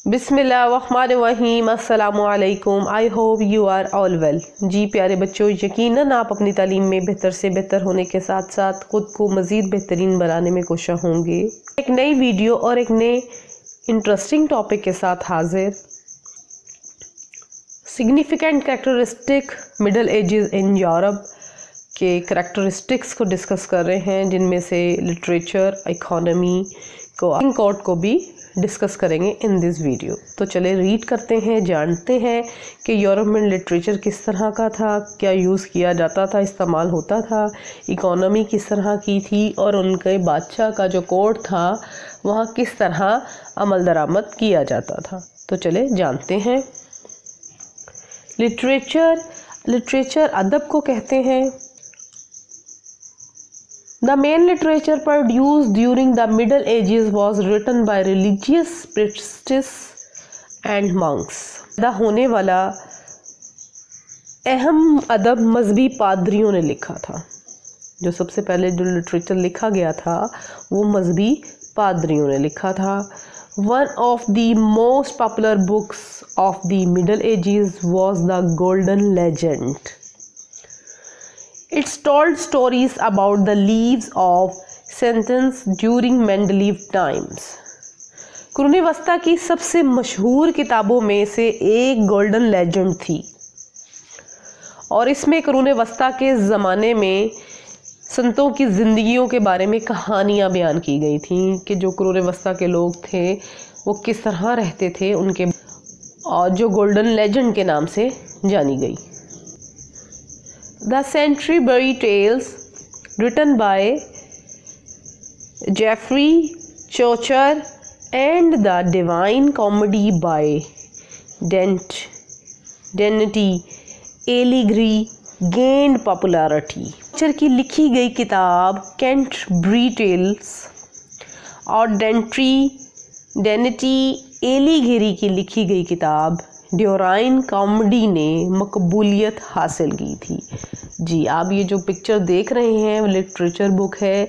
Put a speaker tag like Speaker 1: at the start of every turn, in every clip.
Speaker 1: बिस्मिल्लाहिर्रहमानिर्रहीम अस्सलामुअलैकुम। I hope you are all well. जी प्यारे बच्चों, यकीनन आप अपनी तालीम में बेहतर से बेहतर होने के साथ साथ ख़ुद को मज़ीद बेहतरीन बनाने में कोशिश होंगे। एक नई वीडियो और एक नए इंटरेस्टिंग टॉपिक के साथ हाजिर। Significant characteristic middle edges in Europe के कैरेक्टरिस्टिक्स को डिस्कस कर रहे हैं, जिनमें से लिटरेचर, इकोनॉमी कोड को भी डिस्कस करेंगे इन दिस वीडियो। तो चले रीड करते हैं, जानते हैं कि यूरोप में लिटरेचर किस तरह का था, क्या यूज़ किया जाता था, इस्तेमाल होता था, इकोनॉमी किस तरह की थी और उनके बादशाह का जो कोड था वहाँ किस तरह अमल दरामद किया जाता था। तो चले जानते हैं। लिटरेचर अदब को कहते हैं। The main literature produced during the Middle Ages was written by religious priests and monks। पैदा होने वाला अहम अदब मजहबी पादरियों ने लिखा था। जो सबसे पहले जो लिटरेचर लिखा गया था वो मजहबी पादरियों ने लिखा था। One of the most popular books of the Middle Ages was the Golden Legend। It's told stories about the lives of saints during medieval times। Quran वस्ता की सबसे मशहूर किताबों में से एक गोल्डन लेजेंड थी और इसमें कुरान वस्ता के ज़माने में संतों की ज़िंदगियों के बारे में कहानियाँ बयान की गई थी कि जो कुरान वस्ता के लोग थे वो किस तरह रहते थे उनके, और जो गोल्डन लेजेंड के नाम से जानी गई। The Canterbury Tales, written by Geoffrey Chaucer, and the Divine Comedy by Dante Alighieri gained popularity। चौचर की लिखी गई किताब कैंटरबरी टेल्स और डेनेटी एलिघेरी की लिखी गई किताब डिवाइन कॉमेडी ने मकबूलियत हासिल की थी। जी आप ये जो पिक्चर देख रहे हैं लिटरेचर बुक है,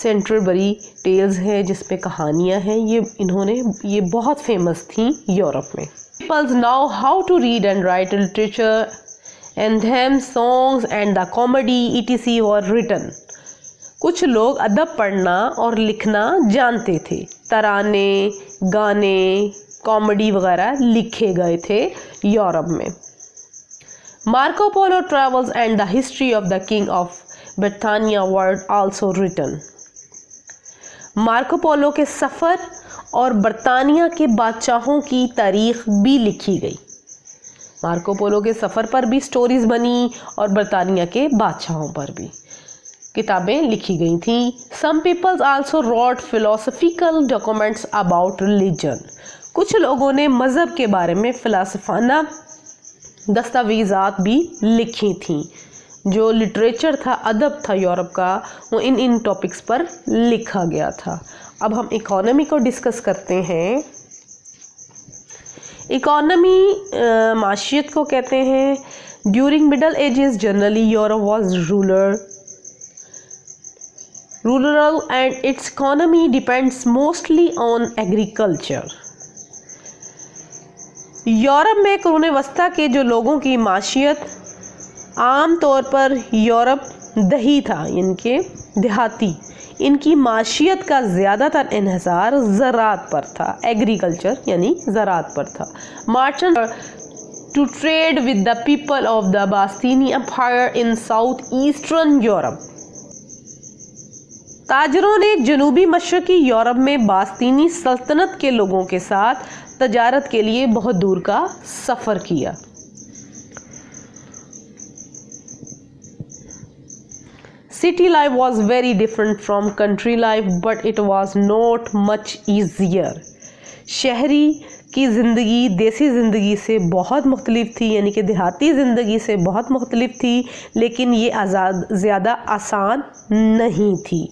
Speaker 1: कैंटरबरी टेल्स है, जिसमें कहानियाँ हैं। ये बहुत फेमस थी यूरोप में। Peoples now how to read and write literature and them songs and the comedy etc were written. कुछ लोग अदब पढ़ना और लिखना जानते थे। तराने, गाने, कॉमेडी वगैरह लिखे गए थे यूरोप में। Marco Polo travels and the history of the king of Britannia were also written. Marco Polo के सफ़र और बरतानिया के बादशाहों की तारीख भी लिखी गई। मार्को पोलो के सफ़र पर भी स्टोरीज बनी और बरतानिया के बादशाहों पर भी किताबें लिखी गई थी। Some peoples also wrote philosophical documents about religion. कुछ लोगों ने मज़हब के बारे में फ़िलासफ़ाना दस्तावेज़ात भी लिखी थी। जो लिटरेचर था, अदब था यूरोप का, वो इन टॉपिक्स पर लिखा गया था। अब हम इकोनॉमी को डिस्कस करते हैं। इकोनॉमी माशियत को कहते हैं। During middle edges generally Europe was rural and it's economy depends mostly on agriculture. Europe में कुरान वस्ता के जो लोगों की माशियत आम तौर पर यूरोप दही था, इनके देहाती, इनकी माशियत का ज़्यादातर इन्हिसार ज़राअत पर था। एग्रीकल्चर यानी ज़राअत पर था। Merchant to trade with the people of the Byzantine empire in south eastern Europe. ताजरों ने जनूबी मशरकी यूरोप में बास्तीनी सल्तनत के लोगों के साथ तजारत के लिए बहुत दूर का सफ़र किया। City life was very different from country life, but it was not much easier। शहरी की ज़िंदगी देसी ज़िंदगी से बहुत मुख्तलिफ थी, यानी कि देहाती ज़िंदगी से बहुत मुख्तलिफ थी, लेकिन ये ज़्यादा आसान नहीं थी।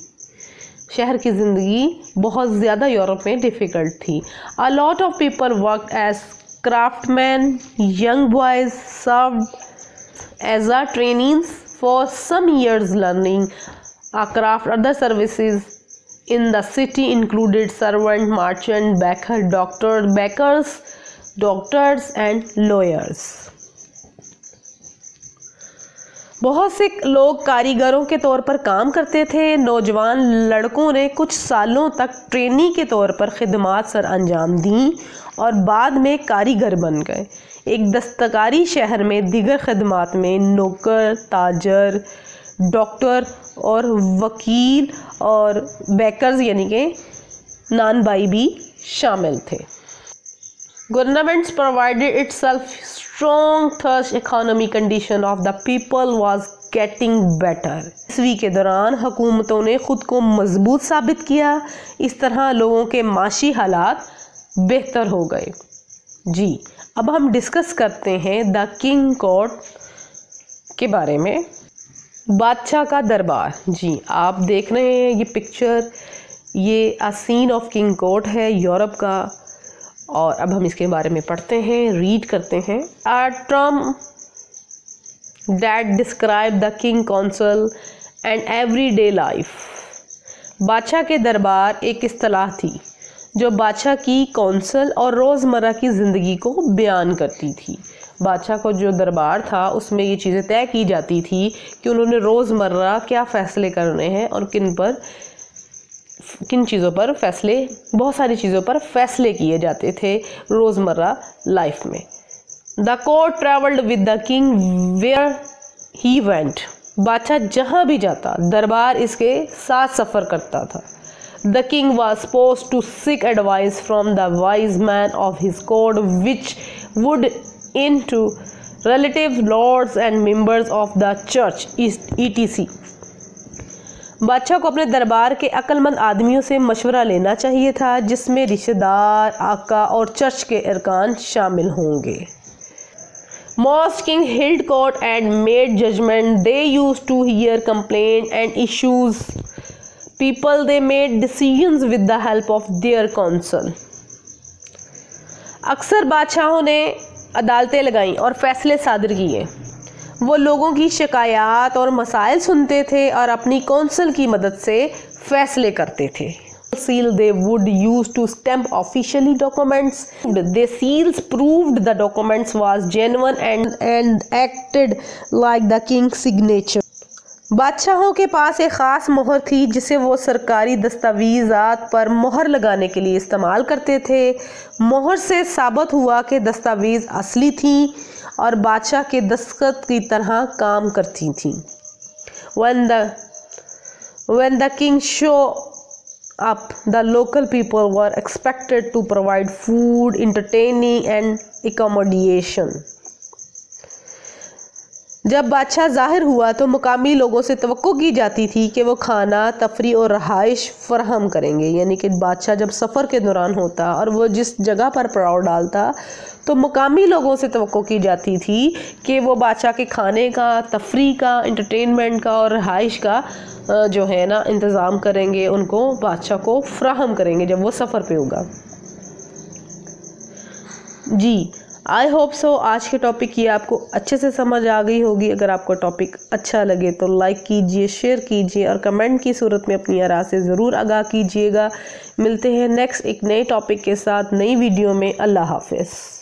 Speaker 1: शहर की ज़िंदगी बहुत ज़्यादा यूरोप में डिफ़िकल्ट थी। A lot of people work as craftsman. Young boys served as a trainings for some years learning a craft, other services in the city included servant, merchant, baker, doctors and lawyers. बहुत से लोग कारीगरों के तौर पर काम करते थे। नौजवान लड़कों ने कुछ सालों तक ट्रेनी के तौर पर खिदमात सर अंजाम दी और बाद में कारीगर बन गए। एक दस्तकारी शहर में दीगर खिदमात में नौकर, ताजर, डॉक्टर और वकील और बेकर्स यानी कि नानबाई भी शामिल थे। Governments provided itself strong thirst economy condition of the people was getting better. ईस्वी के दौरान हुकूमतों ने खुद को मजबूत साबित किया। इस तरह लोगों के माशी हालात बेहतर हो गए। जी, अब हम डिस्कस करते हैं द किंग कोर्ट के बारे में। बादशाह का दरबार। जी, आप देख रहे हैं ये पिक्चर, ये a scene of king court है यूरोप का। और अब हम इसके बारे में पढ़ते हैं, रीड करते हैं। A term that describe the king council and everyday life. बादशाह के दरबार एक इस्तिलाह थी जो बादशाह की कौंसल और रोज़मर्रा की ज़िंदगी को बयान करती थी। बादशाह को जो दरबार था उसमें ये चीज़ें तय की जाती थी कि उन्होंने रोज़मर्रा क्या फ़ैसले करने हैं और किन चीज़ों पर फ़ैसले, बहुत सारी चीज़ों पर फ़ैसले किए जाते थे रोज़मर्रा लाइफ में। The court travelled with the king where he went. बादशाह जहाँ भी जाता दरबार इसके साथ सफ़र करता था। The king was supposed to seek advice from the wise man of his court, which would into relative lords and members of the church, etc. बादशाह को अपने दरबार के अक्लमंद आदमियों से मशवरा लेना चाहिए था, जिसमें रिश्तेदार, आका और चर्च के अरकान शामिल होंगे। Most king held court and made judgment. They used to hear complaint and issues people. They made decisions with the help of their council. अक्सर बादशाहों ने अदालतें लगाईं और फैसले सादर किए। वो लोगों की शिकायत और मसाइल सुनते थे और अपनी कौंसल की मदद से फैसले करते थे। Seal they would use to stamp officially documents. The seals proved the documents was genuine and acted like the king's signature. बादशाहों के पास एक ख़ास मोहर थी जिसे वो सरकारी दस्तावेज़ात पर मोहर लगाने के लिए इस्तेमाल करते थे। मोहर से साबित हुआ कि दस्तावेज़ असली थी और बादशाह के दस्तखत की तरह काम करती थी। When the king showed up, the local people were expected to provide food, entertaining and accommodation. जब बादशाह ज़ाहिर हुआ तो मुकामी लोगों से तवक्को की जाती थी कि वो खाना, तफरी और रहाइश फराहम करेंगे। यानी कि बादशाह जब सफ़र के दौरान होता और वो जिस जगह पर पड़ाव डालता तो मुकामी लोगों से तवक्को की जाती थी कि वो बादशाह के खाने का, तफरी का, इंटरटेनमेंट का और रहाइश का जो है ना इंतज़ाम करेंगे, उनको बादशाह को फराहम करेंगे जब वो सफ़र पे होगा। जी, आई होप सो आज के टॉपिक की आपको अच्छे से समझ आ गई होगी। अगर आपको टॉपिक अच्छा लगे तो लाइक कीजिए, शेयर कीजिए और कमेंट की सूरत में अपनी आरा से ज़रूर आगाह कीजिएगा। मिलते हैं नेक्स्ट एक नए टॉपिक के साथ नई वीडियो में। अल्लाह हाफ़िज़।